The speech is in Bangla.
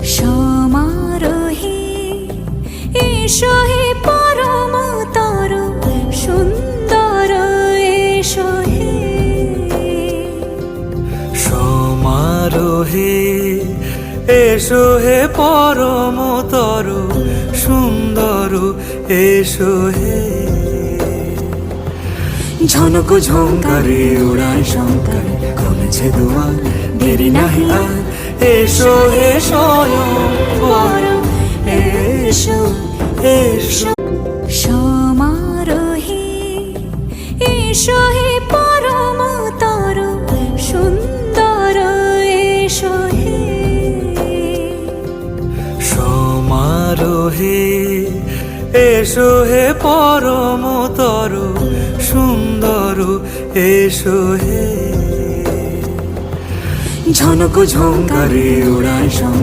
সমারোহে এসো হে পরমতর সুন্দর এসো হে। সমারোহে এসো হে পরমতর সুন্দর এসো হে। ঝনক ঝঙ্কারে উড়ায় শঙ্কর খুলেছে দুয়ার দেরি নাহি আর। এসো হে স্বয়ং বর এসো এসো। সমারোহে এসো হে পরমতর সুন্দর এসো হে। সমারোহে এসো হে পরমতর সুন্দর এসো হে। ঝনক ঝঙ্কারে উড়ায় শঙ্কর